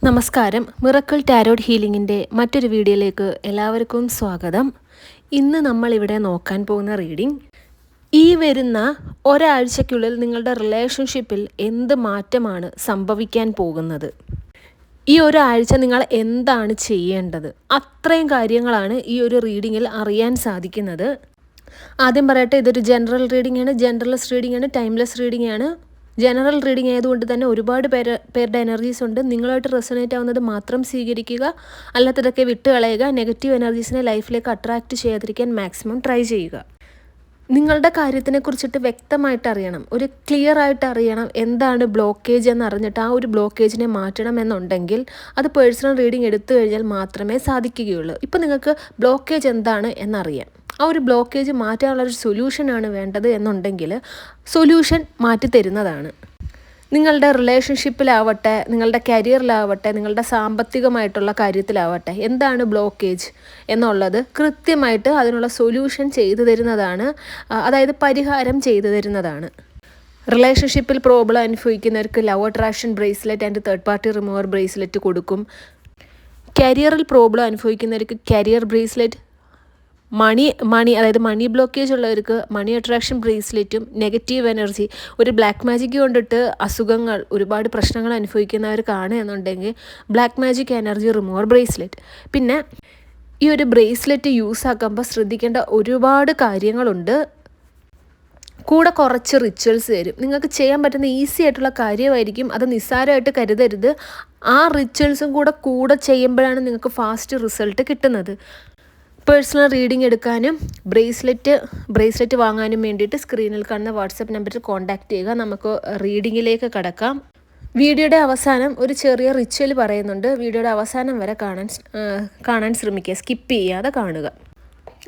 നമസ്കാരം. Miracle tarot ഹീലിംഗിൻ്റെ മറ്റൊരു വീഡിയോയിലേക്ക് എല്ലാവർക്കും സ്വാഗതം. ഇന്ന് നമ്മളിവിടെ നോക്കാൻ പോകുന്ന റീഡിംഗ് ഈ വരുന്ന ഒരാഴ്ചയ്ക്കുള്ളിൽ നിങ്ങളുടെ റിലേഷൻഷിപ്പിൽ എന്ത് മാറ്റമാണ് സംഭവിക്കാൻ പോകുന്നത്. ഈ ഒരാഴ്ച നിങ്ങൾ എന്താണ് ചെയ്യേണ്ടത്, അത്രയും കാര്യങ്ങളാണ് ഈ ഒരു റീഡിങ്ങിൽ അറിയാൻ സാധിക്കുന്നത്. ആദ്യം പറയട്ടെ, ഇതൊരു ജനറൽ റീഡിംഗ് ആണ്, ജനറലിസ്റ്റ് റീഡിംഗ് ആണ്, ടൈംലെസ് റീഡിംഗ് ആണ്. ജനറൽ റീഡിംഗ് ആയതുകൊണ്ട് തന്നെ ഒരുപാട് പേരുടെ എനർജീസ് ഉണ്ട്. നിങ്ങളായിട്ട് റെസൊനേറ്റ് ആവുന്നത് മാത്രം സ്വീകരിക്കുക, അല്ലാത്തതൊക്കെ വിട്ട് കളയുക. നെഗറ്റീവ് എനർജീസിനെ ലൈഫിലേക്ക് അട്രാക്റ്റ് ചെയ്യാതിരിക്കാൻ മാക്സിമം ട്രൈ ചെയ്യുക. നിങ്ങളുടെ കാര്യത്തിനെ കുറിച്ചിട്ട് വ്യക്തമായിട്ട് അറിയണം, ഒരു ക്ലിയർ ആയിട്ട് അറിയണം എന്താണ് ബ്ലോക്കേജ് എന്ന് അറിഞ്ഞിട്ട് ആ ഒരു ബ്ലോക്കേജിനെ മാറ്റണം എന്നുണ്ടെങ്കിൽ അത് പേഴ്സണൽ റീഡിംഗ് എടുത്തു കഴിഞ്ഞാൽ മാത്രമേ സാധിക്കുകയുള്ളൂ. ഇപ്പം നിങ്ങൾക്ക് ബ്ലോക്കേജ് എന്താണ് എന്നറിയാം, ആ ഒരു ബ്ലോക്കേജ് മാറ്റാനുള്ളൊരു സൊല്യൂഷനാണ് വേണ്ടത് എന്നുണ്ടെങ്കിൽ സൊല്യൂഷൻ മാറ്റി തരുന്നതാണ്. നിങ്ങളുടെ റിലേഷൻഷിപ്പിലാവട്ടെ, നിങ്ങളുടെ കരിയറിലാവട്ടെ, നിങ്ങളുടെ സാമ്പത്തികമായിട്ടുള്ള കാര്യത്തിലാവട്ടെ, എന്താണ് ബ്ലോക്കേജ് എന്നുള്ളത് കൃത്യമായിട്ട് അതിനുള്ള സൊല്യൂഷൻ ചെയ്തു തരുന്നതാണ്, അതായത് പരിഹാരം ചെയ്തു തരുന്നതാണ്. റിലേഷൻഷിപ്പിൽ പ്രോബ്ലം അനുഭവിക്കുന്നവർക്ക് love attraction bracelet and third party remover bracelet കൊടുക്കും. കരിയറിൽ പ്രോബ്ലം അനുഭവിക്കുന്നവർക്ക് കരിയർ ബ്രേസ്ലെറ്റ്, മണി അതായത് മണി ബ്ലോക്കേജ് ഉള്ളവർക്ക് മണി അട്രാക്ഷൻ ബ്രേസ്ലെറ്റും, നെഗറ്റീവ് എനർജി, ഒരു ബ്ലാക്ക് മാജിക് കൊണ്ടിട്ട് അസുഖങ്ങൾ, ഒരുപാട് പ്രശ്നങ്ങൾ അനുഭവിക്കുന്നവർക്കാണ് എന്നുണ്ടെങ്കിൽ black magic energy remover bracelet. പിന്നെ ഈ ഒരു ബ്രേസ്ലെറ്റ് യൂസ് ആക്കുമ്പോൾ ശ്രദ്ധിക്കേണ്ട ഒരുപാട് കാര്യങ്ങളുണ്ട്. കൂടെ കുറച്ച് റിച്വൽസ് തരും. നിങ്ങൾക്ക് ചെയ്യാൻ പറ്റുന്ന ഈസി ആയിട്ടുള്ള കാര്യമായിരിക്കും, അത് നിസ്സാരമായിട്ട് കരുതരുത്. ആ റിച്വൽസും കൂടെ ചെയ്യുമ്പോഴാണ് നിങ്ങൾക്ക് ഫാസ്റ്റ് റിസൾട്ട് കിട്ടുന്നത്. പേഴ്സണൽ റീഡിംഗ് എടുക്കാനും ബ്രേസ്ലെറ്റ് വാങ്ങാനും വേണ്ടിയിട്ട് സ്ക്രീനിൽ കാണുന്ന വാട്സപ്പ് നമ്പറിൽ കോൺടാക്റ്റ് ചെയ്യുക. നമുക്ക് റീഡിങ്ങിലേക്ക് കടക്കാം. വീഡിയോയുടെ അവസാനം ഒരു ചെറിയ റിച്വൽ പറയുന്നുണ്ട്. വീഡിയോയുടെ അവസാനം വരെ കാണാൻ ശ്രമിക്കുക, സ്കിപ്പ് ചെയ്യാതെ കാണുക.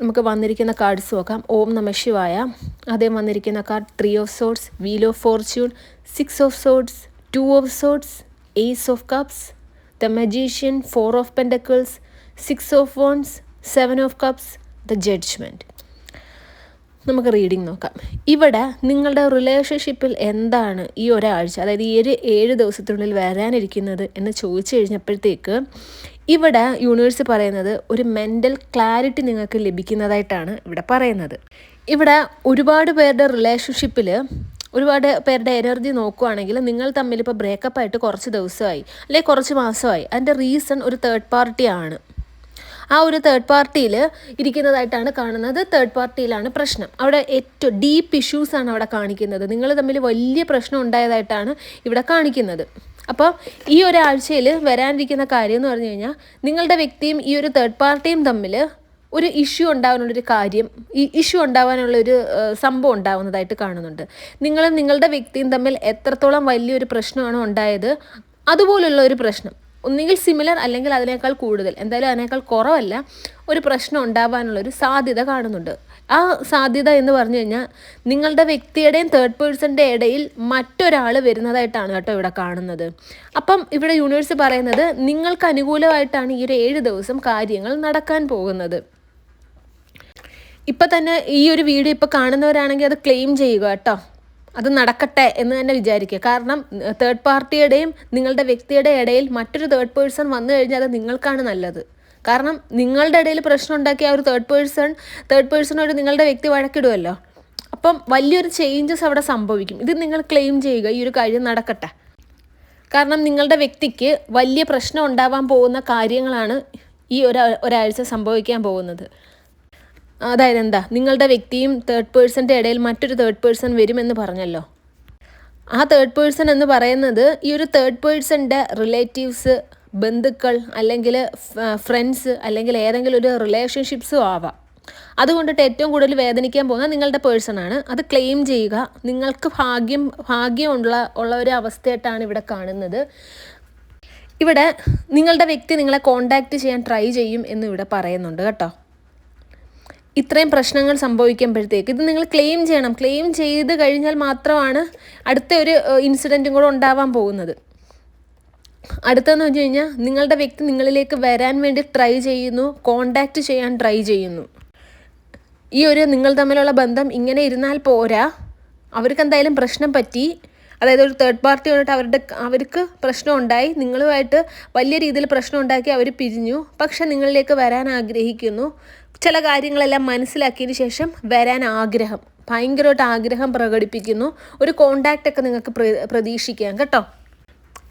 നമുക്ക് വന്നിരിക്കുന്ന കാർഡ്സ് നോക്കാം. ഓം നമഃ ശിവായ. ആദ്യം വന്നിരിക്കുന്ന card 3 of swords, wheel of fortune, 6 of swords, 2 of swords, ace of cups, the magician, 4 of pentacles, 6 of wands, 7 of cups, the judgement. നമുക്ക് റീഡിംഗ് നോക്കാം. ഇവിടെ നിങ്ങളുടെ റിലേഷൻഷിപ്പിൽ എന്താണ് ഈ ഒരാഴ്ച, അതായത് ഈ ഒരു 7 ദിവസത്തിനുള്ളിൽ വരാനിരിക്കുന്നത് എന്ന് ചോദിച്ചു കഴിഞ്ഞപ്പോഴത്തേക്ക് ഇവിടെ യൂണിവേഴ്സ് പറയുന്നത് ഒരു മെൻ്റൽ ക്ലാരിറ്റി നിങ്ങൾക്ക് ലഭിക്കുന്നതായിട്ടാണ് ഇവിടെ പറയുന്നത്. ഇവിടെ ഒരുപാട് പേരുടെ റിലേഷൻഷിപ്പിൽ ഒരുപാട് പേരുടെ എനർജി നോക്കുകയാണെങ്കിൽ നിങ്ങൾ തമ്മിൽ ഇപ്പോൾ ബ്രേക്കപ്പ് ആയിട്ട് കുറച്ച് ദിവസമായി അല്ലെങ്കിൽ കുറച്ച് മാസമായി. അതിൻ്റെ റീസൺ ഒരു തേർഡ് പാർട്ടിയാണ്. ആ ഒരു തേർഡ് പാർട്ടിയിൽ ഇരിക്കുന്നതായിട്ടാണ് കാണുന്നത്. തേർഡ് പാർട്ടിയിലാണ് പ്രശ്നം. അവിടെ ഏറ്റവും ഡീപ്പ് ഇഷ്യൂസാണ് അവിടെ കാണിക്കുന്നത്. നിങ്ങൾ തമ്മിൽ വലിയ പ്രശ്നം ഉണ്ടായതായിട്ടാണ് ഇവിടെ കാണിക്കുന്നത്. അപ്പോൾ ഈ ഒരാഴ്ചയിൽ വരാനിരിക്കുന്ന കാര്യം എന്ന് പറഞ്ഞു കഴിഞ്ഞാൽ നിങ്ങളുടെ വ്യക്തിയും ഈ ഒരു തേർഡ് പാർട്ടിയും തമ്മിൽ ഒരു ഇഷ്യൂ ഉണ്ടാകാനുള്ളൊരു കാര്യം, ഈ ഇഷ്യൂ ഉണ്ടാകാനുള്ളൊരു സംഭവം ഉണ്ടാകുന്നതായിട്ട് കാണുന്നുണ്ട്. നിങ്ങളും നിങ്ങളുടെ വ്യക്തിയും തമ്മിൽ എത്രത്തോളം വലിയൊരു പ്രശ്നമാണോ ഉണ്ടായത് അതുപോലുള്ള ഒരു പ്രശ്നം, ഒന്നുകിൽ സിമിലർ അല്ലെങ്കിൽ അതിനേക്കാൾ കൂടുതൽ, എന്തായാലും അതിനേക്കാൾ കുറവല്ല, ഒരു പ്രശ്നം ഉണ്ടാവാനുള്ളൊരു സാധ്യത കാണുന്നുണ്ട്. ആ സാധ്യത എന്ന് പറഞ്ഞു കഴിഞ്ഞാൽ നിങ്ങളുടെ വ്യക്തിയുടെയും തേർഡ് പേഴ്സൻ്റെ ഇടയിൽ മറ്റൊരാൾ വരുന്നതായിട്ടാണ് കേട്ടോ ഇവിടെ കാണുന്നത്. അപ്പം ഇവിടെ യൂണിവേഴ്സ് പറയുന്നത് നിങ്ങൾക്ക് അനുകൂലമായിട്ടാണ് ഈ ഒരു 7 ദിവസം കാര്യങ്ങൾ നടക്കാൻ പോകുന്നത്. ഇപ്പം തന്നെ ഈ ഒരു വീഡിയോ ഇപ്പോൾ കാണുന്നവരാണെങ്കിൽ അത് ക്ലെയിം ചെയ്യുക കേട്ടോ, അത് നടക്കട്ടെ എന്ന് തന്നെ വിചാരിക്കുക. കാരണം തേർഡ് പാർട്ടിയുടെയും നിങ്ങളുടെ വ്യക്തിയുടെ ഇടയിൽ മറ്റൊരു തേർഡ് പേഴ്സൺ വന്നു കഴിഞ്ഞാൽ അത് നിങ്ങൾക്കാണ് നല്ലത്. കാരണം നിങ്ങളുടെ ഇടയിൽ പ്രശ്നം ഉണ്ടാക്കിയ ആ ഒരു തേർഡ് പേഴ്സണോട് നിങ്ങളുടെ വ്യക്തി വഴക്കിടുമല്ലോ. അപ്പം വലിയൊരു ചേഞ്ചസ് അവിടെ സംഭവിക്കും. ഇത് നിങ്ങൾ ക്ലെയിം ചെയ്യുക, ഈ ഒരു കാര്യം നടക്കട്ടെ. കാരണം നിങ്ങളുടെ വ്യക്തിക്ക് വലിയ പ്രശ്നം ഉണ്ടാവാൻ പോകുന്ന കാര്യങ്ങളാണ് ഈ ഒരാഴ്ച സംഭവിക്കാൻ പോകുന്നത്. അതായത് എന്താ, നിങ്ങളുടെ വ്യക്തിയും തേർഡ് പേഴ്സൻ്റെ ഇടയിൽ മറ്റൊരു തേർഡ് പേഴ്സൺ വരുമെന്ന് പറഞ്ഞല്ലോ. ആ തേർഡ് പേഴ്സൺ എന്ന് പറയുന്നത് ഈ ഒരു തേർഡ് പേഴ്സൻ്റെ റിലേറ്റീവ്സ്, ബന്ധുക്കൾ, അല്ലെങ്കിൽ ഫ്രണ്ട്സ്, അല്ലെങ്കിൽ ഏതെങ്കിലും ഒരു റിലേഷൻഷിപ്സും ആവാം. അതുകൊണ്ടിട്ട് ഏറ്റവും കൂടുതൽ വേദനിക്കാൻ പോകുന്നത് നിങ്ങളുടെ പേഴ്സണാണ്. അത് ക്ലെയിം ചെയ്യുക. നിങ്ങൾക്ക് ഭാഗ്യമുള്ള ഒരു അവസ്ഥയായിട്ടാണ് ഇവിടെ കാണുന്നത്. ഇവിടെ നിങ്ങളുടെ വ്യക്തി നിങ്ങളെ കോണ്ടാക്റ്റ് ചെയ്യാൻ ട്രൈ ചെയ്യും എന്ന് ഇവിടെ പറയുന്നുണ്ട് കേട്ടോ. ഇത്രയും പ്രശ്നങ്ങൾ സംഭവിക്കുമ്പോഴത്തേക്ക് ഇത് നിങ്ങൾ ക്ലെയിം ചെയ്യണം. ക്ലെയിം ചെയ്ത് കഴിഞ്ഞാൽ മാത്രമാണ് അടുത്ത ഒരു ഇൻസിഡൻറ്റും കൂടെ ഉണ്ടാവാൻ പോകുന്നത്. അടുത്തെന്ന് വെച്ച് കഴിഞ്ഞാൽ നിങ്ങളുടെ വ്യക്തി നിങ്ങളിലേക്ക് വരാൻ വേണ്ടി ട്രൈ ചെയ്യുന്നു, കോണ്ടാക്റ്റ് ചെയ്യാൻ ട്രൈ ചെയ്യുന്നു. ഈ ഒരു നിങ്ങൾ തമ്മിലുള്ള ബന്ധം ഇങ്ങനെ ഇരുന്നാൽ പോരാ, അവർക്ക് എന്തായാലും പ്രശ്നം പറ്റി, അതായത് ഒരു തേർഡ് പാർട്ടി വന്നിട്ട് അവർക്ക് പ്രശ്നം ഉണ്ടായി, നിങ്ങളുമായിട്ട് വലിയ രീതിയിൽ പ്രശ്നം ഉണ്ടാക്കി അവർ പിരിഞ്ഞു. പക്ഷെ നിങ്ങളിലേക്ക് വരാൻ ആഗ്രഹിക്കുന്നു. ചില കാര്യങ്ങളെല്ലാം മനസ്സിലാക്കിയതിന് ശേഷം വരാൻ ആഗ്രഹം, ഭയങ്കരമായിട്ട് ആഗ്രഹം പ്രകടിപ്പിക്കുന്നു. ഒരു കോണ്ടാക്റ്റ് ഒക്കെ നിങ്ങൾക്ക് പ്രതീക്ഷിക്കാം കേട്ടോ.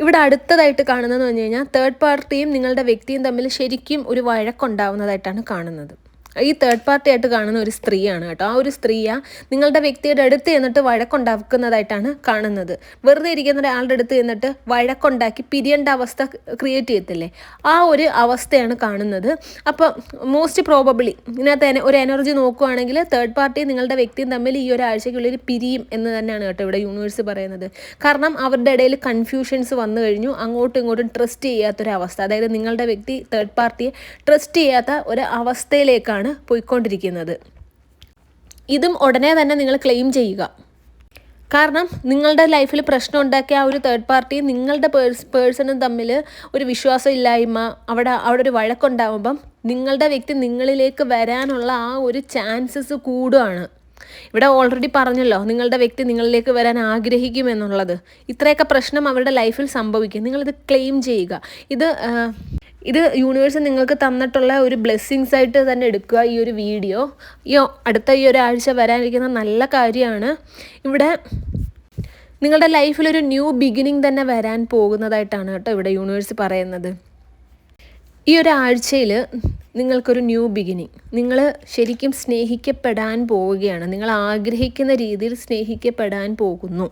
ഇവിടെ അടുത്തതായിട്ട് കാണുന്നതെന്ന് പറഞ്ഞു കഴിഞ്ഞാൽ തേർഡ് പാർട്ടിയും നിങ്ങളുടെ വ്യക്തിയും തമ്മിൽ ശരിക്കും ഒരു വഴക്കുണ്ടാവുന്നതായിട്ടാണ് കാണുന്നത്. ഈ തേർഡ് പാർട്ടി ആയിട്ട് കാണുന്ന ഒരു സ്ത്രീയാണ് കേട്ടോ. ആ ഒരു സ്ത്രീയാണ് നിങ്ങളുടെ വ്യക്തിയുടെ അടുത്ത് ചെന്നിട്ട് വഴക്കുണ്ടാക്കുന്നതായിട്ടാണ് കാണുന്നത്. വെറുതെ ഇരിക്കുന്ന ഒരാളുടെ അടുത്ത് ചെന്നിട്ട് വഴക്കുണ്ടാക്കി പിരിയേണ്ട അവസ്ഥ ക്രിയേറ്റ് ചെയ്യത്തില്ലേ, ആ ഒരു അവസ്ഥയാണ് കാണുന്നത്. അപ്പോൾ മോസ്റ്റ് പ്രോബബ്ലി ഇതിനകത്ത് ഒരു എനർജി നോക്കുകയാണെങ്കിൽ തേർഡ് പാർട്ടി നിങ്ങളുടെ വ്യക്തിയും തമ്മിൽ ഈ ഒരാഴ്ചയ്ക്കുള്ളിൽ പിരിയും എന്ന് തന്നെയാണ് കേട്ടോ ഇവിടെ യൂണിവേഴ്സ് പറയുന്നത്. കാരണം അവരുടെ ഇടയിൽ കൺഫ്യൂഷൻസ് വന്നു കഴിഞ്ഞു, അങ്ങോട്ടും ഇങ്ങോട്ടും ട്രസ്റ്റ് ചെയ്യാത്തൊരവസ്ഥ. അതായത് നിങ്ങളുടെ വ്യക്തി തേർഡ് പാർട്ടിയെ ട്രസ്റ്റ് ചെയ്യാത്ത ഒരു അവസ്ഥയിലേക്കാണ് പോയിക്കൊണ്ടിരിക്കുന്നത്. ഇതും ഉടനെ തന്നെ നിങ്ങൾ ക്ലെയിം ചെയ്യുക. കാരണം നിങ്ങളുടെ ലൈഫിൽ പ്രശ്നം ഉണ്ടാക്കിയ ആ ഒരു തേർഡ് പാർട്ടി നിങ്ങളുടെ പേഴ്സണും തമ്മിൽ ഒരു വിശ്വാസമില്ലായ്മ, അവിടെ ഒരു വഴക്കുണ്ടാകുമ്പം നിങ്ങളുടെ വ്യക്തി നിങ്ങളിലേക്ക് വരാനുള്ള ആ ഒരു ചാൻസസ് കൂടുകയാണ്. ഇവിടെ ഓൾറെഡി പറഞ്ഞല്ലോ നിങ്ങളുടെ വ്യക്തി നിങ്ങളിലേക്ക് വരാൻ ആഗ്രഹിക്കുമെന്നുള്ളത്. ഇത്രയൊക്കെ പ്രശ്നം അവരുടെ ലൈഫിൽ സംഭവിക്കും. നിങ്ങളിത് ക്ലെയിം ചെയ്യുക. ഇത് യൂണിവേഴ്സ് നിങ്ങൾക്ക് തന്നിട്ടുള്ള ഒരു ബ്ലെസ്സിങ്സ് ആയിട്ട് തന്നെ എടുക്കുക ഈ ഒരു വീഡിയോ. അടുത്ത ഈ ഒരാഴ്ച വരാനിരിക്കുന്ന നല്ല കാര്യമാണ്. ഇവിടെ നിങ്ങളുടെ ലൈഫിലൊരു ന്യൂ ബിഗിനിങ് തന്നെ വരാൻ പോകുന്നതായിട്ടാണ് കേട്ടോ ഇവിടെ യൂണിവേഴ്സ് പറയുന്നത്. ഈ ഒരാഴ്ചയിൽ നിങ്ങൾക്കൊരു ന്യൂ ബിഗിനിങ്, നിങ്ങൾ ശരിക്കും സ്നേഹിക്കപ്പെടാൻ പോവുകയാണ്. നിങ്ങൾ ആഗ്രഹിക്കുന്ന രീതിയിൽ സ്നേഹിക്കപ്പെടാൻ പോകുന്നു.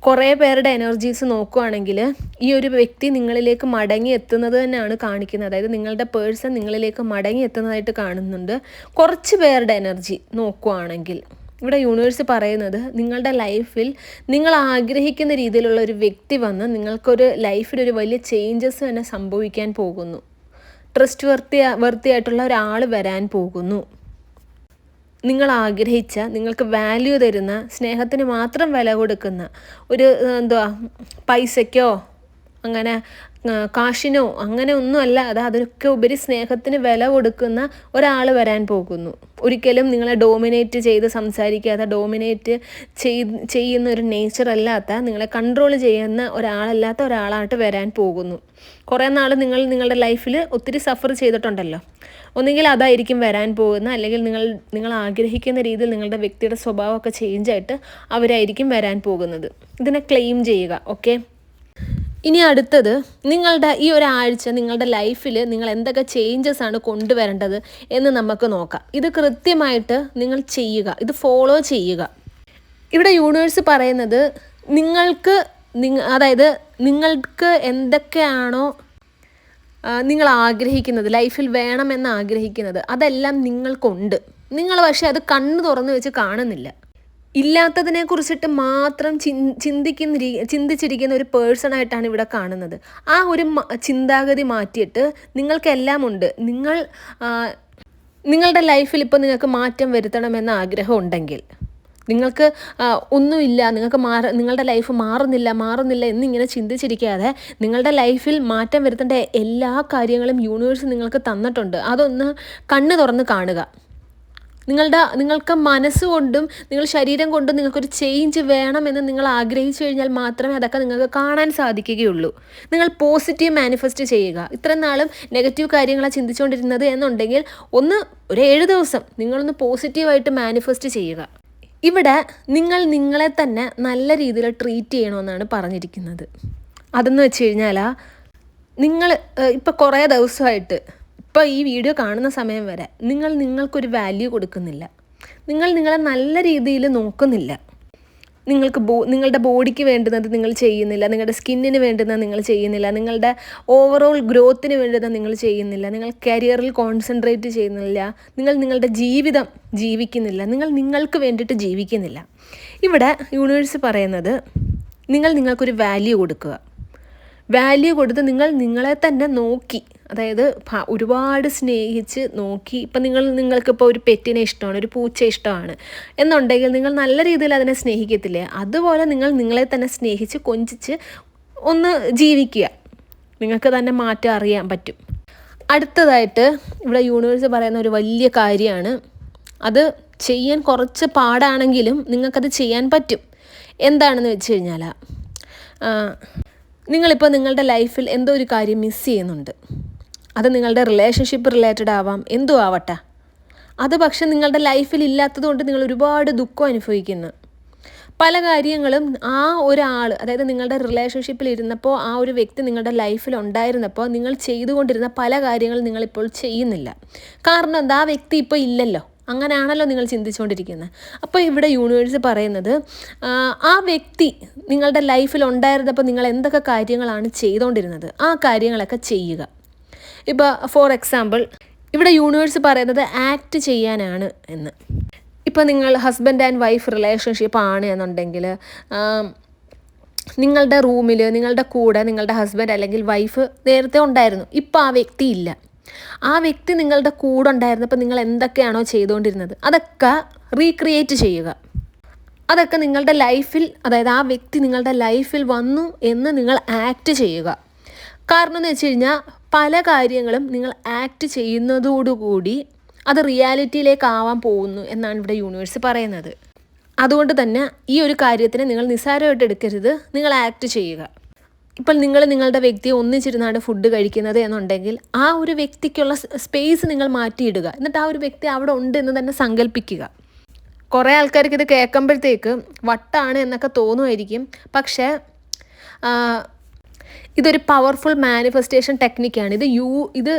കുറേ പേരുടെ എനർജീസ് നോക്കുകയാണെങ്കിൽ ഈ ഒരു വ്യക്തി നിങ്ങളിലേക്ക് മടങ്ങി എത്തുന്നത് തന്നെയാണ് കാണിക്കുന്നത്. അതായത് നിങ്ങളുടെ പേഴ്സൺ നിങ്ങളിലേക്ക് മടങ്ങി എത്തുന്നതായിട്ട് കാണുന്നുണ്ട്. കുറച്ച് പേരുടെ എനർജി നോക്കുകയാണെങ്കിൽ ഇവിടെ യൂണിവേഴ്സ് പറയുന്നത് നിങ്ങളുടെ ലൈഫിൽ നിങ്ങൾ ആഗ്രഹിക്കുന്ന രീതിയിലുള്ള ഒരു വ്യക്തി വന്ന് നിങ്ങൾക്കൊരു ലൈഫിലൊരു വലിയ ചേഞ്ചസ് തന്നെ സംഭവിക്കാൻ പോകുന്നു. ട്രസ്റ്റ് വർത്തിയായിട്ടുള്ള ഒരാൾ വരാൻ പോകുന്നു. നിങ്ങൾ ആഗ്രഹിച്ച, നിങ്ങൾക്ക് വാല്യൂ തരുന്ന, സ്നേഹത്തിന് മാത്രം വില കൊടുക്കുന്ന ഒരു പൈസയ്ക്കോ അങ്ങനെ കാശിനോ അങ്ങനെ ഒന്നുമല്ല, അതൊക്കെ ഉപരി സ്നേഹത്തിന് വില കൊടുക്കുന്ന ഒരാൾ വരാൻ പോകുന്നു. ഒരിക്കലും നിങ്ങളെ ഡോമിനേറ്റ് ചെയ്ത് സംസാരിക്കാത്ത, ഡോമിനേറ്റ് ചെയ്യുന്ന ഒരു നേച്ചർ അല്ലാത്ത, നിങ്ങളെ കൺട്രോൾ ചെയ്യുന്ന ഒരാളല്ലാത്ത ഒരാളായിട്ട് വരാൻ പോകുന്നു. കുറേ നാൾ നിങ്ങളുടെ ലൈഫിൽ ഒത്തിരി സഫർ ചെയ്തിട്ടുണ്ടല്ലോ, ഒന്നുകിൽ അതായിരിക്കും വരാൻ പോകുന്ന, അല്ലെങ്കിൽ നിങ്ങൾ ആഗ്രഹിക്കുന്ന രീതിയിൽ നിങ്ങളുടെ വ്യക്തിയുടെ സ്വഭാവമൊക്കെ ചേഞ്ചായിട്ട് അവരായിരിക്കും വരാൻ പോകുന്നത്. ഇതിനെ ക്ലെയിം ചെയ്യുക. ഓക്കെ, ഇനി അടുത്തത് നിങ്ങളുടെ ഈ ഒരാഴ്ച നിങ്ങളുടെ ലൈഫിൽ നിങ്ങൾ എന്തൊക്കെ ചേഞ്ചസ് ആണ് കൊണ്ടുവരേണ്ടത് എന്ന് നമുക്ക് നോക്കാം. ഇത് കൃത്യമായിട്ട് നിങ്ങൾ ചെയ്യുക, ഇത് ഫോളോ ചെയ്യുക. ഇവിടെ യൂണിവേഴ്സ് പറയുന്നത് അതായത് നിങ്ങൾക്ക് എന്തൊക്കെയാണോ നിങ്ങൾ ആഗ്രഹിക്കുന്നത്, ലൈഫിൽ വേണമെന്ന് ആഗ്രഹിക്കുന്നത്, അതെല്ലാം നിങ്ങൾക്കുണ്ട്. നിങ്ങൾ പക്ഷേ അത് കണ്ണ് തുറന്നു വെച്ച് കാണുന്നില്ല. ഇല്ലാത്തതിനെ കുറിച്ചിട്ട് മാത്രം ചിന്തിച്ചിരിക്കുന്ന ഒരു പേഴ്സണായിട്ടാണ് ഇവിടെ കാണുന്നത്. ആ ഒരു ചിന്താഗതി മാറ്റിയിട്ട് നിങ്ങൾക്കെല്ലാം ഉണ്ട്. നിങ്ങളുടെ ലൈഫിൽ ഇപ്പോൾ നിങ്ങൾക്ക് മാറ്റം വരുത്തണമെന്ന ആഗ്രഹം ഉണ്ടെങ്കിൽ, നിങ്ങൾക്ക് ഒന്നുമില്ല, നിങ്ങളുടെ ലൈഫ് മാറുന്നില്ല എന്നിങ്ങനെ ചിന്തിച്ചിരിക്കാതെ നിങ്ങളുടെ ലൈഫിൽ മാറ്റം വരുത്തേണ്ട എല്ലാ കാര്യങ്ങളും യൂണിവേഴ്സ് നിങ്ങൾക്ക് തന്നിട്ടുണ്ട്. അതൊന്ന് കണ്ണ് തുറന്ന് കാണുക. നിങ്ങൾക്ക് മനസ്സുകൊണ്ടും നിങ്ങൾ ശരീരം കൊണ്ടും നിങ്ങൾക്കൊരു ചേഞ്ച് വേണമെന്ന് നിങ്ങൾ ആഗ്രഹിച്ചു കഴിഞ്ഞാൽ മാത്രമേ അതൊക്കെ നിങ്ങൾക്ക് കാണാൻ സാധിക്കുകയുള്ളൂ. നിങ്ങൾ പോസിറ്റീവ് മാനിഫെസ്റ്റ് ചെയ്യുക. ഇത്രയും നാളും നെഗറ്റീവ് കാര്യങ്ങളാണ് ചിന്തിച്ചുകൊണ്ടിരുന്നത് എന്നുണ്ടെങ്കിൽ ഒരു 7 ദിവസം നിങ്ങളൊന്ന് പോസിറ്റീവായിട്ട് മാനിഫെസ്റ്റ് ചെയ്യുക. ഇവിടെ നിങ്ങളെ തന്നെ നല്ല രീതിയിൽ ട്രീറ്റ് ചെയ്യണമെന്നാണ് പറഞ്ഞിരിക്കുന്നത്. അതെന്ന് വെച്ച് കഴിഞ്ഞാൽ നിങ്ങൾ ഇപ്പോൾ കുറേ ദിവസമായിട്ട്, ഇപ്പോൾ ഈ വീഡിയോ കാണുന്ന സമയം വരെ നിങ്ങൾക്കൊരു വാല്യൂ കൊടുക്കുന്നില്ല. നിങ്ങളെ നല്ല രീതിയിൽ നോക്കുന്നില്ല. നിങ്ങളുടെ ബോഡിക്ക് വേണ്ടുന്നത് നിങ്ങൾ ചെയ്യുന്നില്ല, നിങ്ങളുടെ സ്കിന്നിന് വേണ്ടുന്നത് നിങ്ങൾ ചെയ്യുന്നില്ല, നിങ്ങളുടെ ഓവറോൾ ഗ്രോത്തിന് വേണ്ടുന്നത് നിങ്ങൾ ചെയ്യുന്നില്ല, നിങ്ങൾ കരിയറിൽ കോൺസെൻട്രേറ്റ് ചെയ്യുന്നില്ല, നിങ്ങളുടെ ജീവിതം ജീവിക്കുന്നില്ല, നിങ്ങൾക്ക് വേണ്ടിയിട്ട് ജീവിക്കുന്നില്ല. ഇവിടെ യൂണിവേഴ്സ് പറയുന്നത് നിങ്ങൾക്കൊരു വാല്യൂ കൊടുക്കുക. വാല്യൂ കൊടുത്ത് നിങ്ങളെ തന്നെ നോക്കി, അതായത് ഒരുപാട് സ്നേഹിച്ച് നോക്കി. ഇപ്പം നിങ്ങൾക്കിപ്പോൾ ഒരു പെറ്റിനെ ഇഷ്ടമാണ്, ഒരു പൂച്ച ഇഷ്ടമാണ് എന്നുണ്ടെങ്കിൽ നിങ്ങൾ നല്ല രീതിയിൽ അതിനെ സ്നേഹിക്കത്തില്ലേ, അതുപോലെ നിങ്ങളെ തന്നെ സ്നേഹിച്ച് കൊഞ്ചിച്ച് ഒന്ന് ജീവിക്കുക. നിങ്ങൾക്ക് തന്നെ മാറ്റം അറിയാൻ പറ്റും. അടുത്തതായിട്ട് ഇവിടെ യൂണിവേഴ്സ് പറയുന്ന ഒരു വലിയ കാര്യമാണ്, അത് ചെയ്യാൻ കുറച്ച് പാടാണെങ്കിലും നിങ്ങൾക്കത് ചെയ്യാൻ പറ്റും. എന്താണെന്ന് വെച്ച് കഴിഞ്ഞാൽ നിങ്ങളിപ്പോൾ നിങ്ങളുടെ ലൈഫിൽ എന്തോ ഒരു കാര്യം മിസ് ചെയ്യുന്നുണ്ട്. അത് നിങ്ങളുടെ റിലേഷൻഷിപ്പ് റിലേറ്റഡ് ആവാം, എന്തോ ആവട്ടെ. അത് പക്ഷെ നിങ്ങളുടെ ലൈഫിൽ ഇല്ലാത്തത് കൊണ്ട് നിങ്ങൾ ഒരുപാട് ദുഃഖം അനുഭവിക്കുന്നു. പല കാര്യങ്ങളും ആ ഒരാൾ, അതായത് നിങ്ങളുടെ റിലേഷൻഷിപ്പിൽ ഇരുന്നപ്പോൾ ആ ഒരു വ്യക്തി നിങ്ങളുടെ ലൈഫിൽ ഉണ്ടായിരുന്നപ്പോൾ നിങ്ങൾ ചെയ്തുകൊണ്ടിരുന്ന പല കാര്യങ്ങളും നിങ്ങളിപ്പോൾ ചെയ്യുന്നില്ല. കാരണം എന്താ, ആ വ്യക്തി ഇപ്പോൾ ഇല്ലല്ലോ. അങ്ങനെയാണല്ലോ നിങ്ങൾ ചിന്തിച്ചുകൊണ്ടിരിക്കുന്നത്. അപ്പോൾ ഇവിടെ യൂണിവേഴ്സ് പറയുന്നത്, ആ വ്യക്തി നിങ്ങളുടെ ലൈഫിൽ ഉണ്ടായിരുന്നപ്പോൾ നിങ്ങൾ എന്തൊക്കെ കാര്യങ്ങളാണ് ചെയ്തുകൊണ്ടിരുന്നത്, ആ കാര്യങ്ങളൊക്കെ ചെയ്യുക. ഇപ്പോൾ ഫോർ എക്സാമ്പിൾ ഇവിടെ യൂണിവേഴ്സ് പറയുന്നത് ആക്ട് ചെയ്യാനാണ് എന്ന്. ഇപ്പോൾ നിങ്ങൾ ഹസ്ബൻഡ് ആൻഡ് വൈഫ് റിലേഷൻഷിപ്പ് ആണ് എന്നുണ്ടെങ്കിൽ നിങ്ങളുടെ റൂമിൽ നിങ്ങളുടെ കൂടെ നിങ്ങളുടെ ഹസ്ബൻഡ് അല്ലെങ്കിൽ വൈഫ് നേരത്തെ ഉണ്ടായിരുന്നു. ഇപ്പോൾ ആ വ്യക്തി ഇല്ല. ആ വ്യക്തി നിങ്ങളുടെ കൂടെ ഉണ്ടായിരുന്നപ്പോൾ നിങ്ങൾ എന്തൊക്കെയാണോ ചെയ്തുകൊണ്ടിരുന്നത് അതൊക്കെ റീക്രിയേറ്റ് ചെയ്യുക. അതൊക്കെ നിങ്ങളുടെ ലൈഫിൽ, അതായത് ആ വ്യക്തി നിങ്ങളുടെ ലൈഫിൽ വന്നു എന്ന് നിങ്ങൾ ആക്ട് ചെയ്യുക. കാരണം എന്ന് വെച്ച് കഴിഞ്ഞാൽ പല കാര്യങ്ങളും നിങ്ങൾ ആക്ട് ചെയ്യുന്നതോടുകൂടി അത് റിയാലിറ്റിയിലേക്ക് ആവാൻ പോകുന്നു എന്നാണ് ഇവിടെ യൂണിവേഴ്സ് പറയുന്നത്. അതുകൊണ്ട് തന്നെ ഈ ഒരു കാര്യത്തിന് നിങ്ങൾ നിസ്സാരമായിട്ട് എടുക്കരുത്, നിങ്ങൾ ആക്ട് ചെയ്യുക. ഇപ്പോൾ നിങ്ങളുടെ വ്യക്തിയെ ഒന്നിച്ചിരുന്നാണ് ഫുഡ് കഴിക്കുന്നത് എന്നുണ്ടെങ്കിൽ ആ ഒരു വ്യക്തിക്കുള്ള സ്പേസ് നിങ്ങൾ മാറ്റിയിടുക. എന്നിട്ട് ആ ഒരു വ്യക്തി അവിടെ ഉണ്ട് എന്ന് തന്നെ സങ്കല്പിക്കുക. കുറേ ആൾക്കാർക്ക് ഇത് കേൾക്കുമ്പോഴത്തേക്ക് വട്ടാണ് എന്നൊക്കെ തോന്നുമായിരിക്കും. പക്ഷേ ഇതൊരു പവർഫുൾ മാനിഫെസ്റ്റേഷൻ ടെക്നിക്കാണ്. ഇത്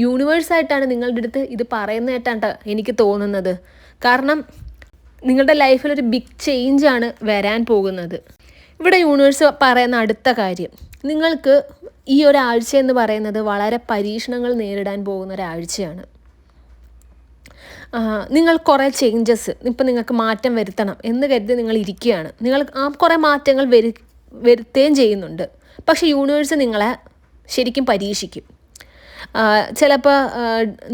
യൂണിവേഴ്സായിട്ടാണ് നിങ്ങളുടെ അടുത്ത് ഇത് പറയുന്നതായിട്ടാണ് എനിക്ക് തോന്നുന്നത്. കാരണം നിങ്ങളുടെ ലൈഫിലൊരു ബിഗ് ചേഞ്ചാണ് വരാൻ പോകുന്നത്. ഇവിടെ യൂണിവേഴ്സ് പറയുന്ന അടുത്ത കാര്യം, നിങ്ങൾക്ക് ഈ ഒരാഴ്ച എന്ന് പറയുന്നത് വളരെ പരീക്ഷണങ്ങൾ നേരിടാൻ പോകുന്ന ഒരാഴ്ചയാണ്. നിങ്ങൾ കുറേ ചേഞ്ചസ്, ഇപ്പം നിങ്ങൾക്ക് മാറ്റം വരുത്തണം എന്ന് കരുതി നിങ്ങൾ ഇരിക്കുകയാണ്. നിങ്ങൾ കുറേ മാറ്റങ്ങൾ വരുത്തുകയും ചെയ്യുന്നുണ്ട്. പക്ഷേ യൂണിവേഴ്സ് നിങ്ങളെ ശരിക്കും പരീക്ഷിക്കും. ചിലപ്പോൾ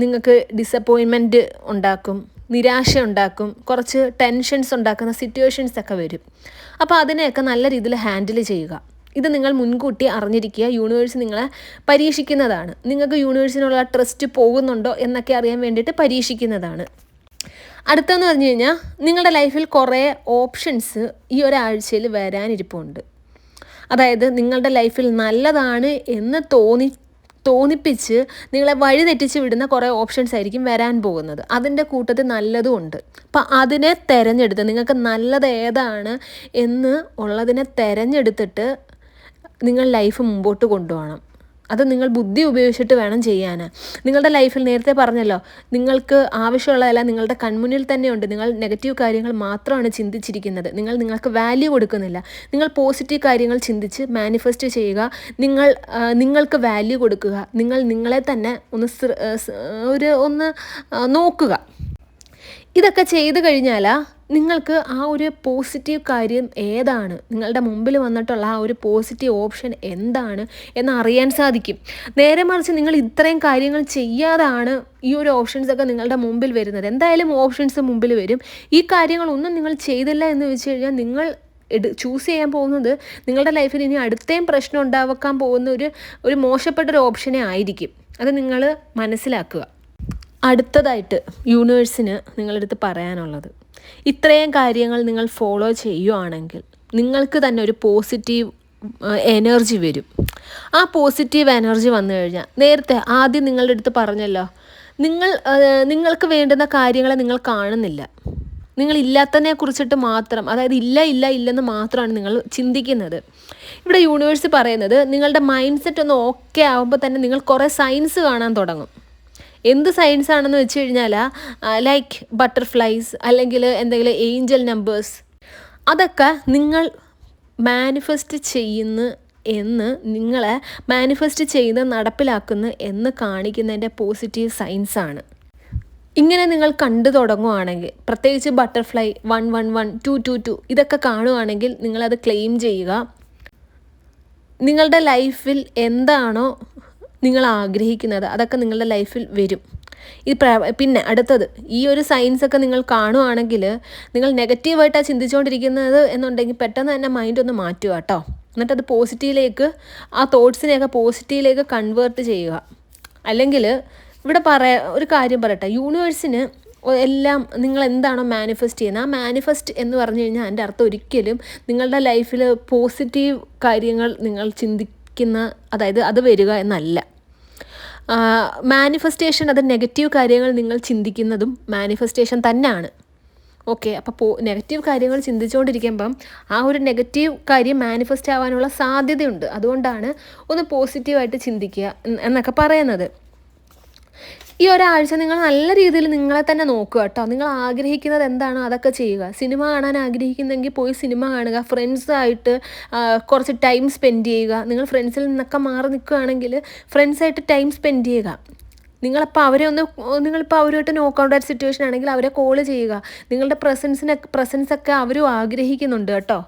നിങ്ങൾക്ക് ഡിസപ്പോയിൻമെൻറ്റ് ഉണ്ടാക്കും, നിരാശ ഉണ്ടാക്കും, കുറച്ച് ടെൻഷൻസ് ഉണ്ടാക്കുന്ന സിറ്റുവേഷൻസൊക്കെ വരും. അപ്പോൾ അതിനെയൊക്കെ നല്ല രീതിയിൽ ഹാൻഡിൽ ചെയ്യുക. ഇത് നിങ്ങൾ മുൻകൂട്ടി അറിഞ്ഞിരിക്കുക. യൂണിവേഴ്സ് നിങ്ങളെ പരീക്ഷിക്കുന്നതാണ്. നിങ്ങൾക്ക് യൂണിവേഴ്സിനുള്ള ട്രസ്റ്റ് പോകുന്നുണ്ടോ എന്നൊക്കെ അറിയാൻ വേണ്ടിയിട്ട് പരീക്ഷിക്കുന്നതാണ്. അടുത്തെന്ന് പറഞ്ഞു കഴിഞ്ഞാൽ നിങ്ങളുടെ ലൈഫിൽ കുറേ ഓപ്ഷൻസ് ഈ ഒരാഴ്ചയിൽ വരാനിരിപ്പുണ്ട്. അതായത് നിങ്ങളുടെ ലൈഫിൽ നല്ലതാണ് എന്ന് തോന്നിപ്പിച്ച് നിങ്ങളെ വഴി തെറ്റിച്ച് വിടുന്ന കുറേ ഓപ്ഷൻസ് ആയിരിക്കും വരാൻ പോകുന്നത്. അതിൻ്റെ കൂട്ടത്തിൽ നല്ലതും ഉണ്ട്. അപ്പം അതിനെ തിരഞ്ഞെടുത്ത് നിങ്ങൾക്ക് നല്ലത് ഏതാണ് എന്ന് ഉള്ളതിനെ തിരഞ്ഞെടുത്തിട്ട് നിങ്ങൾ ലൈഫ് മുമ്പോട്ട് കൊണ്ടുപോകണം. അത് നിങ്ങൾ ബുദ്ധി ഉപയോഗിച്ചിട്ട് വേണം ചെയ്യാൻ. നിങ്ങളുടെ ലൈഫിൽ നേരത്തെ പറഞ്ഞല്ലോ, നിങ്ങൾക്ക് ആവശ്യമുള്ളതെല്ലാം നിങ്ങളുടെ കൺമുന്നിൽ തന്നെയുണ്ട്. നിങ്ങൾ നെഗറ്റീവ് കാര്യങ്ങൾ മാത്രമാണ് ചിന്തിച്ചിരിക്കുന്നത്. നിങ്ങൾക്ക് വാല്യൂ കൊടുക്കുന്നില്ല. നിങ്ങൾ പോസിറ്റീവ് കാര്യങ്ങൾ ചിന്തിച്ച് മാനിഫെസ്റ്റ് ചെയ്യുക. നിങ്ങൾക്ക് വാല്യൂ കൊടുക്കുക. നിങ്ങളെ തന്നെ ഒന്ന് നോക്കുക. ഇതൊക്കെ ചെയ്തു കഴിഞ്ഞാൽ നിങ്ങൾക്ക് ആ ഒരു പോസിറ്റീവ് കാര്യം ഏതാണ്, നിങ്ങളുടെ മുമ്പിൽ വന്നിട്ടുള്ള ആ ഒരു പോസിറ്റീവ് ഓപ്ഷൻ എന്താണ് എന്നറിയാൻ സാധിക്കും. നേരെ മറിച്ച് നിങ്ങൾ ഇത്രയും കാര്യങ്ങൾ ചെയ്യാതാണ് ഈ ഒരു ഓപ്ഷൻസൊക്കെ നിങ്ങളുടെ മുമ്പിൽ വരുന്നത്. എന്തായാലും ഓപ്ഷൻസ് മുമ്പിൽ വരും. ഈ കാര്യങ്ങളൊന്നും നിങ്ങൾ ചെയ്തില്ല എന്ന് വെച്ച് കഴിഞ്ഞാൽ നിങ്ങൾ ചൂസ് ചെയ്യാൻ പോകുന്നത് നിങ്ങളുടെ ലൈഫിൽ ഇനി അടുത്തേയും പ്രശ്നം ഉണ്ടാക്കാൻ പോകുന്ന ഒരു മോശപ്പെട്ടൊരു ഓപ്ഷനെ ആയിരിക്കും. അത് നിങ്ങൾ മനസ്സിലാക്കുക. അടുത്തതായിട്ട് യൂണിവേഴ്സിന് നിങ്ങളടുത്ത് പറയാനുള്ളത്, ഇത്രയും കാര്യങ്ങൾ നിങ്ങൾ ഫോളോ ചെയ്യുകയാണെങ്കിൽ നിങ്ങൾക്ക് തന്നെ ഒരു പോസിറ്റീവ് എനർജി വരും. ആ പോസിറ്റീവ് എനർജി വന്നു കഴിഞ്ഞാൽ, നേരത്തെ ആദ്യം നിങ്ങളുടെ അടുത്ത് പറഞ്ഞല്ലോ, നിങ്ങൾക്ക് വേണ്ടുന്ന കാര്യങ്ങളെ നിങ്ങൾ കാണുന്നില്ല. നിങ്ങളില്ലാത്തതിനെ കുറിച്ചിട്ട് മാത്രം, അതായത് ഇല്ലെന്ന് മാത്രമാണ് നിങ്ങൾ ചിന്തിക്കുന്നത്. ഇവിടെ യൂണിവേഴ്സ് പറയുന്നത്, നിങ്ങളുടെ മൈൻഡ് സെറ്റ് ഒന്ന് ഓക്കെ ആകുമ്പോൾ തന്നെ നിങ്ങൾ കുറേ സൈൻസ് കാണാൻ തുടങ്ങും. എന്ത് സയൻസ് ആണെന്ന് വെച്ച് കഴിഞ്ഞാൽ ലൈക്ക് ബട്ടർഫ്ലൈസ് അല്ലെങ്കിൽ എന്തെങ്കിലും ഏഞ്ചൽ നമ്പേഴ്സ്, അതൊക്കെ നിങ്ങൾ മാനിഫെസ്റ്റ് ചെയ്യുന്നു എന്ന്, നിങ്ങളെ മാനിഫെസ്റ്റ് ചെയ്ത് നടപ്പിലാക്കുന്നു എന്ന് കാണിക്കുന്നതിൻ്റെ പോസിറ്റീവ് സയൻസാണ്. ഇങ്ങനെ നിങ്ങൾ കണ്ടു തുടങ്ങുകയാണെങ്കിൽ, പ്രത്യേകിച്ച് ബട്ടർഫ്ലൈ 111 222 ഇതൊക്കെ കാണുകയാണെങ്കിൽ നിങ്ങളത് ക്ലെയിം ചെയ്യുക. നിങ്ങളുടെ ലൈഫിൽ എന്താണോ നിങ്ങൾ ആഗ്രഹിക്കുന്നത് അതൊക്കെ നിങ്ങളുടെ ലൈഫിൽ വരും. പിന്നെ അടുത്തത്, ഈ ഒരു സയൻസൊക്കെ നിങ്ങൾ കാണുകയാണെങ്കിൽ, നിങ്ങൾ നെഗറ്റീവായിട്ടാണ് ചിന്തിച്ചുകൊണ്ടിരിക്കുന്നത് എന്നുണ്ടെങ്കിൽ പെട്ടെന്ന് തന്നെ മൈൻഡ് ഒന്ന് മാറ്റുക കേട്ടോ. എന്നിട്ടത് പോസിറ്റീവിലേക്ക്, ആ തോട്ട്സിനെയൊക്കെ പോസിറ്റീവിലേക്ക് കൺവേർട്ട് ചെയ്യുക. അല്ലെങ്കിൽ ഇവിടെ ഒരു കാര്യം പറയട്ടെ, യൂണിവേഴ്സിന് എല്ലാം നിങ്ങൾ എന്താണോ മാനിഫെസ്റ്റ് ചെയ്യുന്നത്, ആ മാനിഫെസ്റ്റ് എന്ന് പറഞ്ഞു കഴിഞ്ഞാൽ അതിൻ്റെ അർത്ഥം ഒരിക്കലും നിങ്ങളുടെ ലൈഫിൽ പോസിറ്റീവ് കാര്യങ്ങൾ നിങ്ങൾ ചിന്തിക്കുന്ന, അതായത് അത് വരിക എന്നല്ല. മാനിഫെസ്റ്റേഷൻ അത് നെഗറ്റീവ് കാര്യങ്ങൾ നിങ്ങൾ ചിന്തിക്കുന്നതും മാനിഫെസ്റ്റേഷൻ തന്നെയാണ്. ഓക്കെ, അപ്പോൾ നെഗറ്റീവ് കാര്യങ്ങൾ ചിന്തിച്ചുകൊണ്ടിരിക്കുമ്പം ആ ഒരു നെഗറ്റീവ് കാര്യം മാനിഫെസ്റ്റ് ആവാനുള്ള സാധ്യതയുണ്ട്. അതുകൊണ്ടാണ് ഒന്ന് പോസിറ്റീവായിട്ട് ചിന്തിക്കുക എന്നൊക്കെ പറയുന്നത്. ഈ ഒരാഴ്ച നിങ്ങൾ നല്ല രീതിയിൽ നിങ്ങളെ തന്നെ നോക്കുക കേട്ടോ. നിങ്ങൾ ആഗ്രഹിക്കുന്നത് എന്താണോ അതൊക്കെ ചെയ്യുക. സിനിമ കാണാൻ ആഗ്രഹിക്കുന്നെങ്കിൽ പോയി സിനിമ കാണുക. ഫ്രണ്ട്സായിട്ട് കുറച്ച് ടൈം സ്പെൻഡ് ചെയ്യുക. നിങ്ങൾ ഫ്രണ്ട്സിൽ നിന്നൊക്കെ മാറി നിൽക്കുകയാണെങ്കിൽ ഫ്രണ്ട്സായിട്ട് ടൈം സ്പെൻഡ് ചെയ്യുക. നിങ്ങളിപ്പോൾ അവരുമായിട്ട് നോ കോൺടാക്ട് സിറ്റുവേഷൻ ആണെങ്കിൽ അവരെ കോൾ ചെയ്യുക. നിങ്ങളുടെ പ്രസൻസൊക്കെ അവരും ആഗ്രഹിക്കുന്നുണ്ട് കേട്ടോ.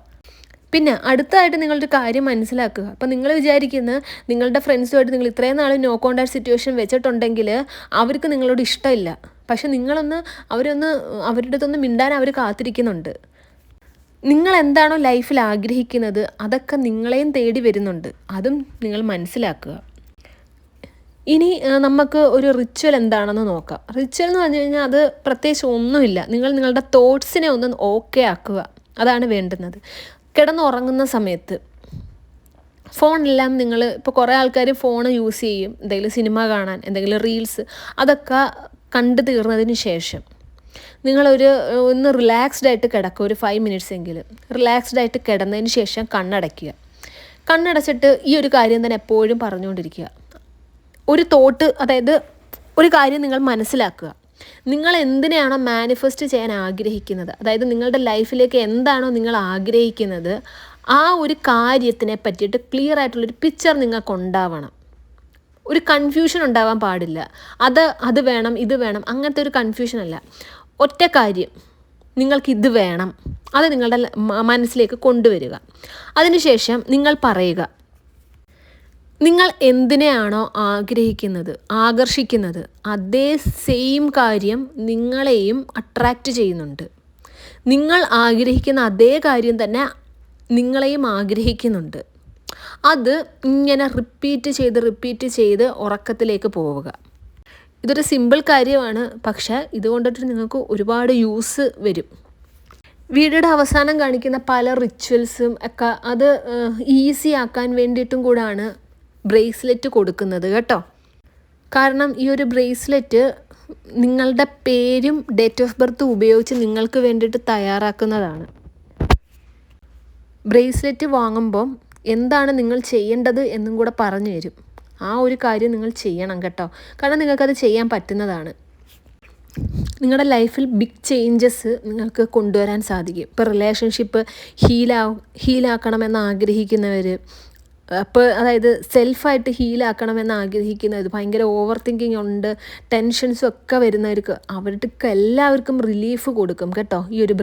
പിന്നെ അടുത്തതായിട്ട് നിങ്ങളൊരു കാര്യം മനസ്സിലാക്കുക. അപ്പം നിങ്ങൾ വിചാരിക്കുന്നത് നിങ്ങളുടെ ഫ്രണ്ട്സുമായിട്ട് നിങ്ങൾ ഇത്രയും നാൾ നോ കോൺടാക്ട് സിറ്റുവേഷൻ വെച്ചിട്ടുണ്ടെങ്കിൽ അവർക്ക് നിങ്ങളോട് ഇഷ്ടമില്ല. പക്ഷെ അവരുടെ അടുത്തൊന്ന് മിണ്ടാൻ അവർ കാത്തിരിക്കുന്നുണ്ട്. നിങ്ങൾ എന്താണോ ലൈഫിൽ ആഗ്രഹിക്കുന്നത് അതൊക്കെ നിങ്ങളെയും തേടി വരുന്നുണ്ട്. അതും നിങ്ങൾ മനസ്സിലാക്കുക. ഇനി നമുക്ക് ഒരു റിച്വൽ എന്താണെന്ന് നോക്കാം. റിച്വൽ എന്ന് പറഞ്ഞു കഴിഞ്ഞാൽ അത് പ്രത്യേകിച്ച് ഒന്നുമില്ല. നിങ്ങളുടെ തോട്ട്സിനെ ഒന്ന് ഓക്കെ ആക്കുക, അതാണ് വേണ്ടുന്നത്. കിടന്നുറങ്ങുന്ന സമയത്ത് ഫോണെല്ലാം ഇപ്പോൾ കുറേ ആൾക്കാർ ഫോൺ യൂസ് ചെയ്യും എന്തെങ്കിലും സിനിമ കാണാൻ, എന്തെങ്കിലും റീൽസ്, അതൊക്കെ കണ്ടു തീർന്നതിന് ശേഷം ഒന്ന് റിലാക്സ്ഡ് ആയിട്ട് കിടക്കുക. ഒരു 5 മിനിറ്റ്സ് എങ്കിലും റിലാക്സ്ഡ് ആയിട്ട് കിടന്നതിന് ശേഷം കണ്ണടയ്ക്കുക. കണ്ണടച്ചിട്ട് ഈ ഒരു കാര്യം തന്നെ എപ്പോഴും പറഞ്ഞുകൊണ്ടിരിക്കുക. ഒരു തോട്ട്, അതായത് ഒരു കാര്യം നിങ്ങൾ മനസ്സിലാക്കുക. നിങ്ങൾ എന്തിനെയാണോ മാനിഫെസ്റ്റ് ചെയ്യാൻ ആഗ്രഹിക്കുന്നത്, അതായത് നിങ്ങളുടെ ലൈഫിലേക്ക് എന്താണോ നിങ്ങൾ ആഗ്രഹിക്കുന്നത്, ആ ഒരു കാര്യത്തിനെ പറ്റിയിട്ട് ക്ലിയർ ആയിട്ടുള്ളൊരു പിക്ചർ നിങ്ങൾക്ക് ഉണ്ടാവണം. ഒരു കൺഫ്യൂഷൻ ഉണ്ടാവാൻ പാടില്ല. അത് വേണം ഇത് വേണം അങ്ങനത്തെ ഒരു കൺഫ്യൂഷൻ അല്ല. ഒറ്റ കാര്യം, നിങ്ങൾക്കിത് വേണം, അത് നിങ്ങളുടെ മനസ്സിലേക്ക് കൊണ്ടുവരിക. അതിനുശേഷം നിങ്ങൾ പറയുക, നിങ്ങൾ എന്തിനെയാണോ ആഗ്രഹിക്കുന്നത്, ആകർഷിക്കുന്നത്, അതേ സെയിം കാര്യം നിങ്ങളെയും അട്രാക്റ്റ് ചെയ്യുന്നുണ്ട്. നിങ്ങൾ ആഗ്രഹിക്കുന്ന അതേ കാര്യം തന്നെ നിങ്ങളെയും ആഗ്രഹിക്കുന്നുണ്ട്. അത് ഇങ്ങനെ റിപ്പീറ്റ് ചെയ്ത് ഉറക്കത്തിലേക്ക് പോവുക. ഇതൊരു സിമ്പിൾ കാര്യമാണ്, പക്ഷേ ഇതുകൊണ്ടിട്ട് നിങ്ങൾക്ക് ഒരുപാട് യൂസ് വരും. വീഡിയോയുടെ അവസാനം കാണിക്കുന്ന പല റിച്വൽസും ഒക്കെ അത് ഈസി ആക്കാൻ വേണ്ടിയിട്ടും കൂടാണ് ബ്രേസ്ലെറ്റ് കൊടുക്കുന്നത് കേട്ടോ. കാരണം ഈ ഒരു ബ്രേസ്ലെറ്റ് നിങ്ങളുടെ പേരും ഡേറ്റ് ഓഫ് ബർത്തും ഉപയോഗിച്ച് നിങ്ങൾക്ക് വേണ്ടിയിട്ട് തയ്യാറാക്കുന്നതാണ്. ബ്രേസ്ലെറ്റ് വാങ്ങുമ്പം എന്താണ് നിങ്ങൾ ചെയ്യേണ്ടത് എന്നും കൂടെ പറഞ്ഞു തരും. ആ ഒരു കാര്യം നിങ്ങൾ ചെയ്യണം കേട്ടോ. കാരണം നിങ്ങൾക്കത് ചെയ്യാൻ പറ്റുന്നതാണ്. നിങ്ങളുടെ ലൈഫിൽ ബിഗ് ചേഞ്ചസ് നിങ്ങൾക്ക് കൊണ്ടുവരാൻ സാധിക്കും. ഇപ്പോൾ റിലേഷൻഷിപ്പ് ഹീലാക്കണമെന്ന് ആഗ്രഹിക്കുന്നവർ, അതായത് സെൽഫായിട്ട് ഹീലാക്കണമെന്ന് ആഗ്രഹിക്കുന്നത്, ഭയങ്കര ഓവർ തിങ്കിങ് ഉണ്ട്, ടെൻഷൻസും ഒക്കെ വരുന്നവർക്ക് അവർക്ക് എല്ലാവർക്കും റിലീഫ് കൊടുക്കും കേട്ടോ ഈ ഒരു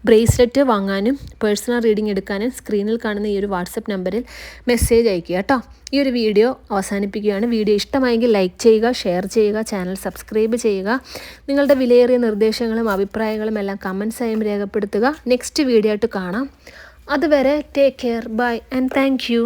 ബ്രേസ്ലെറ്റ് വാങ്ങാനും പേഴ്സണൽ റീഡിംഗ് എടുക്കാനും സ്ക്രീനിൽ കാണുന്ന ഈ ഒരു വാട്സപ്പ് നമ്പറിൽ മെസ്സേജ് അയയ്ക്കുക കേട്ടോ. ഈ ഒരു വീഡിയോ അവസാനിപ്പിക്കുകയാണ്. വീഡിയോ ഇഷ്ടമായെങ്കിൽ ലൈക്ക് ചെയ്യുക, ഷെയർ ചെയ്യുക, ചാനൽ സബ്സ്ക്രൈബ് ചെയ്യുക. നിങ്ങളുടെ വിലയേറിയ നിർദ്ദേശങ്ങളും അഭിപ്രായങ്ങളും എല്ലാം കമൻസായും രേഖപ്പെടുത്തുക. നെക്സ്റ്റ് വീഡിയോ ആയിട്ട് കാണാം. അതുവരെ take care, bye and thank U.